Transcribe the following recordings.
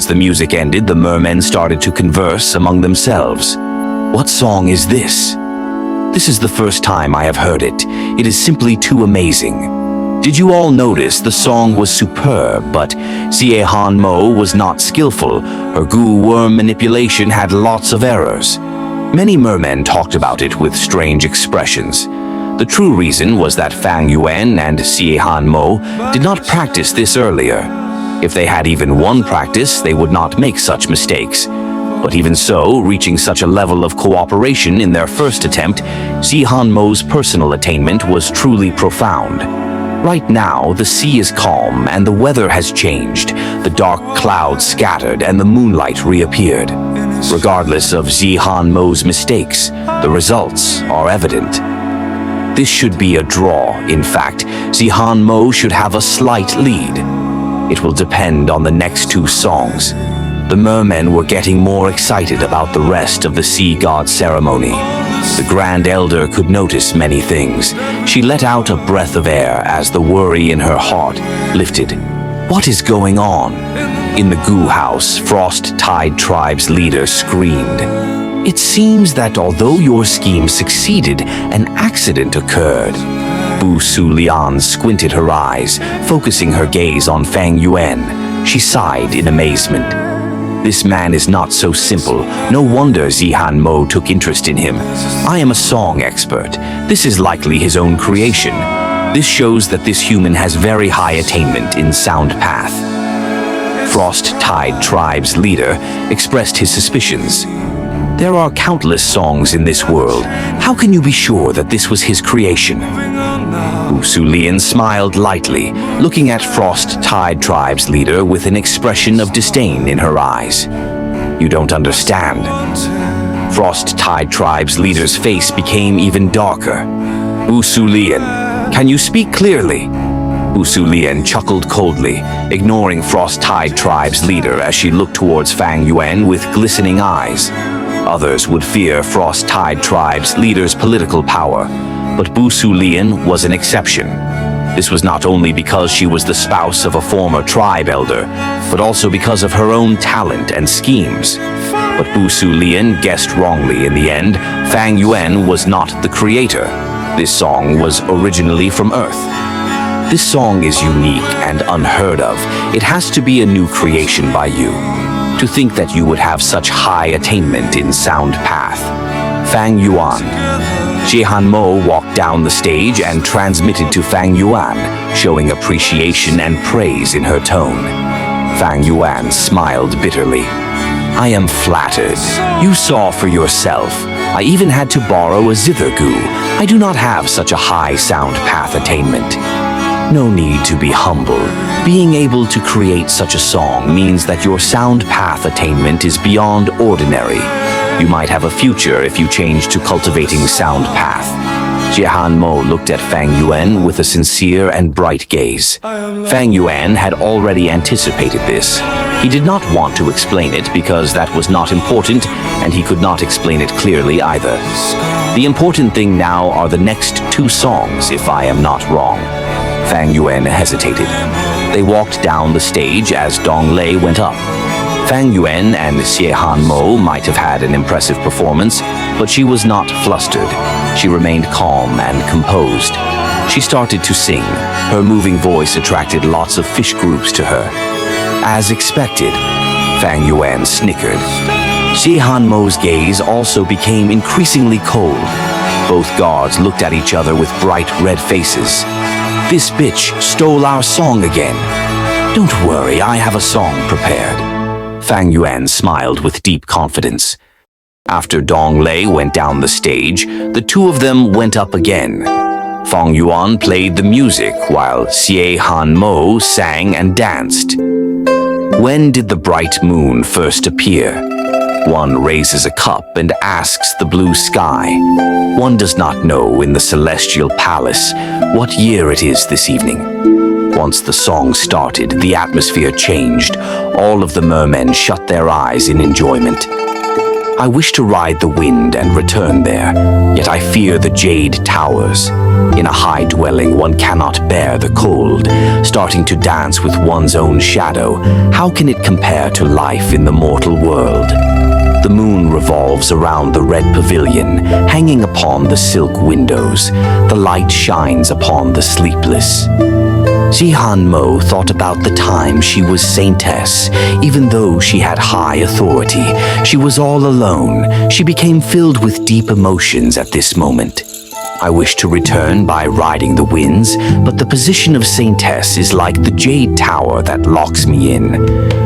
the music ended, the mermen started to converse among themselves. What song is this? This is the first time I have heard it. It is simply too amazing. Did you all notice the song was superb, but Xie Han Mo was not skillful. Her goo worm manipulation had lots of errors. Many mermen talked about it with strange expressions. The true reason was that Fang Yuan and Xie Han Mo did not practice this earlier. If they had even one practice, they would not make such mistakes. But even so, reaching such a level of cooperation in their first attempt, Xie Han Mo's personal attainment was truly profound. Right now, the sea is calm and the weather has changed. The dark clouds scattered and the moonlight reappeared. Regardless of Xie Han Mo's mistakes, the results are evident. This should be a draw. In fact, Xie Han Mo should have a slight lead. It will depend on the next two songs. The mermen were getting more excited about the rest of the sea god ceremony. The Grand Elder could notice many things. She let out a breath of air as the worry in her heart lifted. What is going on? In the Goo House, Frost Tide Tribe's leader screamed. It seems that although your scheme succeeded, an accident occurred. Bu Su Lian squinted her eyes, focusing her gaze on Fang Yuan. She sighed in amazement. This man is not so simple. No wonder Xie Han Mo took interest in him. I am a song expert. This is likely his own creation. This shows that this human has very high attainment in sound path. Frost Tide Tribe's leader expressed his suspicions. There are countless songs in this world. How can you be sure that this was his creation? Bu Su Lian smiled lightly, looking at Frost Tide Tribe's leader with an expression of disdain in her eyes. You don't understand. Frost Tide Tribe's leader's face became even darker. Bu Su Lian, can you speak clearly? Bu Su Lian chuckled coldly, ignoring Frost Tide Tribe's leader as she looked towards Fang Yuan with glistening eyes. Others would fear Frost Tide Tribe's leader's political power, but Bu Su Lian was an exception. This was not only because she was the spouse of a former tribe elder, but also because of her own talent and schemes. But Bu Su Lian guessed wrongly in the end. Fang Yuan was not the creator. This song was originally from Earth. This song is unique and unheard of. It has to be a new creation by you. To think that you would have such high attainment in sound path. Fang Yuan. Xie Han Mo walked down the stage and transmitted to Fang Yuan, showing appreciation and praise in her tone. Fang Yuan smiled bitterly. I am flattered. You saw for yourself. I even had to borrow a zither goo. I do not have such a high sound path attainment. No need to be humble. Being able to create such a song means that your sound path attainment is beyond ordinary. You might have a future if you change to cultivating sound path. Xie Han Mo looked at Fang Yuan with a sincere and bright gaze. Fang Yuan had already anticipated this. He did not want to explain it because that was not important, and he could not explain it clearly either. The important thing now are the next two songs, if I am not wrong. Fang Yuan hesitated. They walked down the stage as Dong Lei went up. Fang Yuan and Xie Han Mo might have had an impressive performance, but she was not flustered. She remained calm and composed. She started to sing. Her moving voice attracted lots of fish groups to her. As expected, Fang Yuan snickered. Xie Han Mo's gaze also became increasingly cold. Both guards looked at each other with bright red faces. This bitch stole our song again. Don't worry, I have a song prepared. Fang Yuan smiled with deep confidence. After Dong Lei went down the stage, the two of them went up again. Fang Yuan played the music while Xie Han Mo sang and danced. When did the bright moon first appear? One raises a cup and asks the blue sky. One does not know in the celestial palace what year it is this evening. Once the song started, the atmosphere changed. All of the mermen shut their eyes in enjoyment. I wish to ride the wind and return there, yet I fear the jade towers. In a high dwelling, one cannot bear the cold. Starting to dance with one's own shadow, how can it compare to life in the mortal world? The moon revolves around the red pavilion, hanging upon the silk windows. The light shines upon the sleepless. Zihan Mo thought about the time she was saintess. Even though she had high authority, she was all alone. She became filled with deep emotions at this moment. I wish to return by riding the winds, but the position of saintess is like the jade tower that locks me in.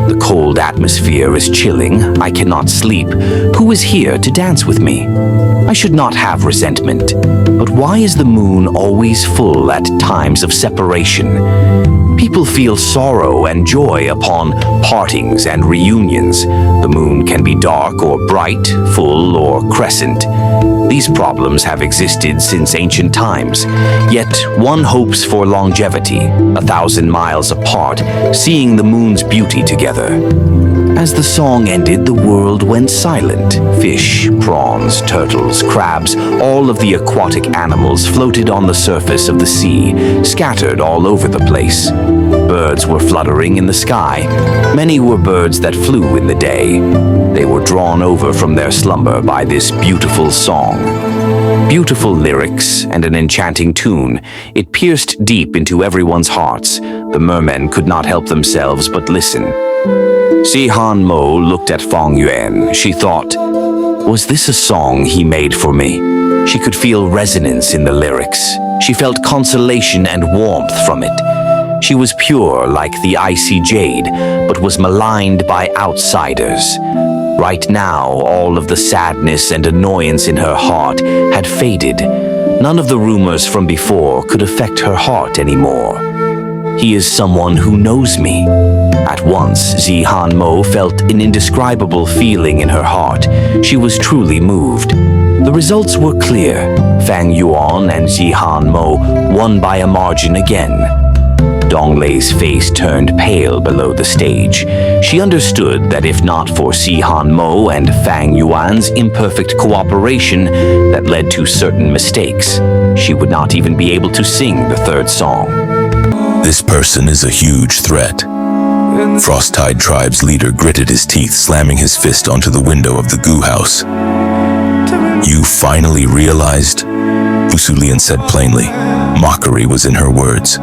The cold atmosphere is chilling. I cannot sleep. Who is here to dance with me? I should not have resentment. But why is the moon always full at times of separation? People feel sorrow and joy upon partings and reunions. The moon can be dark or bright, full or crescent. These problems have existed since ancient times, yet one hopes for longevity, 1,000 miles apart, seeing the moon's beauty together. As the song ended, the world went silent. Fish, prawns, turtles, crabs, all of the aquatic animals floated on the surface of the sea, scattered all over the place. Birds were fluttering in the sky. Many were birds that flew in the day. They were drawn over from their slumber by this beautiful song. Beautiful lyrics and an enchanting tune. It pierced deep into everyone's hearts. The mermen could not help themselves but listen. Zihan Mo looked at Fang Yuan. She thought, was this a song he made for me? She could feel resonance in the lyrics. She felt consolation and warmth from it. She was pure like the icy jade, but was maligned by outsiders. Right now, all of the sadness and annoyance in her heart had faded. None of the rumors from before could affect her heart anymore. He is someone who knows me. At once, Zihan Mo felt an indescribable feeling in her heart. She was truly moved. The results were clear. Fang Yuan and Zihan Mo won by a margin again. Donglei's face turned pale below the stage. She understood that if not for Zihan Mo and Fang Yuan's imperfect cooperation that led to certain mistakes, she would not even be able to sing the third song. This person is a huge threat. Frost-Tide Tribe's leader gritted his teeth, slamming his fist onto the window of the goo house. You finally realized? Busulian said plainly. Mockery was in her words.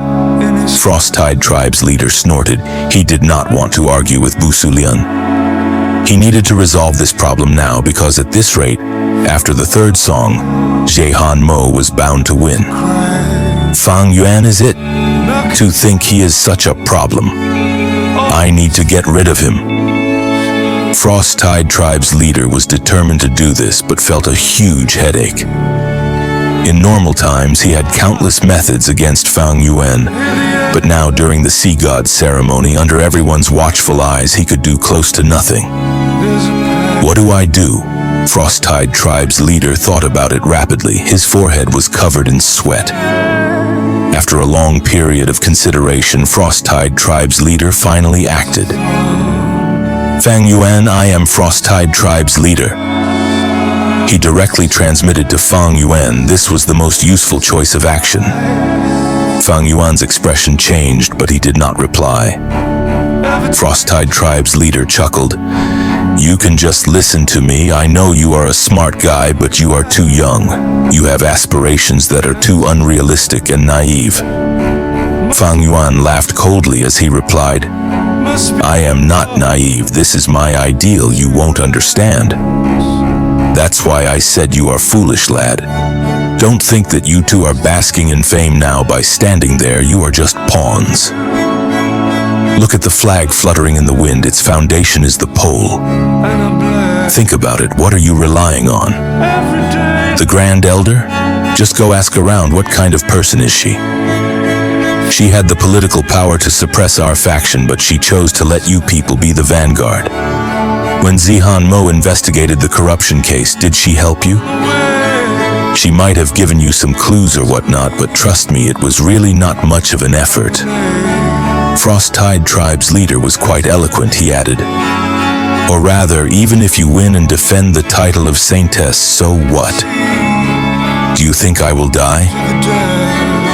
Frost-Tide Tribe's leader snorted. He did not want to argue with Busulian. He needed to resolve this problem now because at this rate, after the third song, Zihan Mo was bound to win. Fang Yuan is it? To think he is such a problem. I need to get rid of him. Frost-Tide Tribe's leader was determined to do this, but felt a huge headache. In normal times, he had countless methods against Fang Yuan, but now during the Sea God ceremony, under everyone's watchful eyes, he could do close to nothing. What do I do? Frost-Tide Tribe's leader thought about it rapidly. His forehead was covered in sweat. After a long period of consideration, Frost-Tide Tribe's leader finally acted. Fang Yuan, I am Frost-Tide Tribe's leader. He directly transmitted to Fang Yuan. This was the most useful choice of action. Fang Yuan's expression changed, but he did not reply. Frost-Tide Tribe's leader chuckled. You can just listen to me. I know you are a smart guy, but you are too young. You have aspirations that are too unrealistic and naive. Fang Yuan laughed coldly as he replied, I am not naive. This is my ideal. You won't understand. That's why I said you are foolish, lad. Don't think that you two are basking in fame now by standing there. You are just pawns. Look at the flag fluttering in the wind. Its foundation is the pole. Think about it. What are you relying on? The Grand Elder? Just go ask around. What kind of person is she? She had the political power to suppress our faction, but she chose to let you people be the vanguard. When Zihan Mo investigated the corruption case, did she help you? She might have given you some clues or whatnot, but trust me, it was really not much of an effort. Frost-Tide Tribe's leader was quite eloquent, he added. Or rather, even if you win and defend the title of Saintess, so what? Do you think I will die?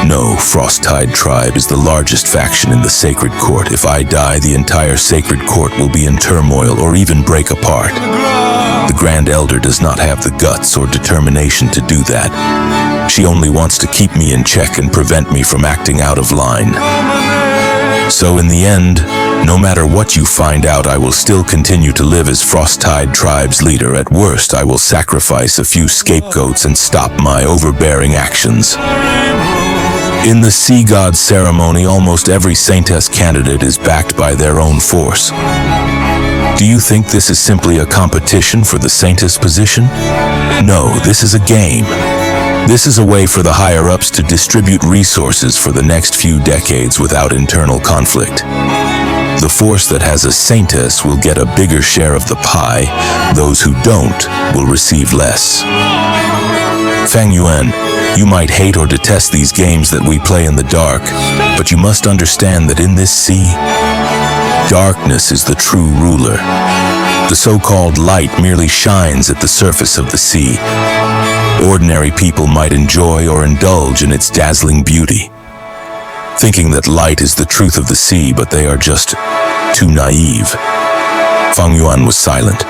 No, Frosttide Tribe is the largest faction in the Sacred Court. If I die, the entire Sacred Court will be in turmoil or even break apart. The Grand Elder does not have the guts or determination to do that. She only wants to keep me in check and prevent me from acting out of line. So in the end, no matter what you find out, I will still continue to live as Frosttide Tribe's leader. At worst, I will sacrifice a few scapegoats and stop my overbearing actions. In the Sea God ceremony, almost every Saintess candidate is backed by their own force. Do you think this is simply a competition for the Saintess position? No, this is a game. This is a way for the higher-ups to distribute resources for the next few decades without internal conflict. The force that has a Saintess will get a bigger share of the pie. Those who don't will receive less. Fang Yuan, you might hate or detest these games that we play in the dark, but you must understand that in this sea, darkness is the true ruler. The so-called light merely shines at the surface of the sea. Ordinary people might enjoy or indulge in its dazzling beauty, thinking that light is the truth of the sea, but they are just too naive. Fang Yuan was silent.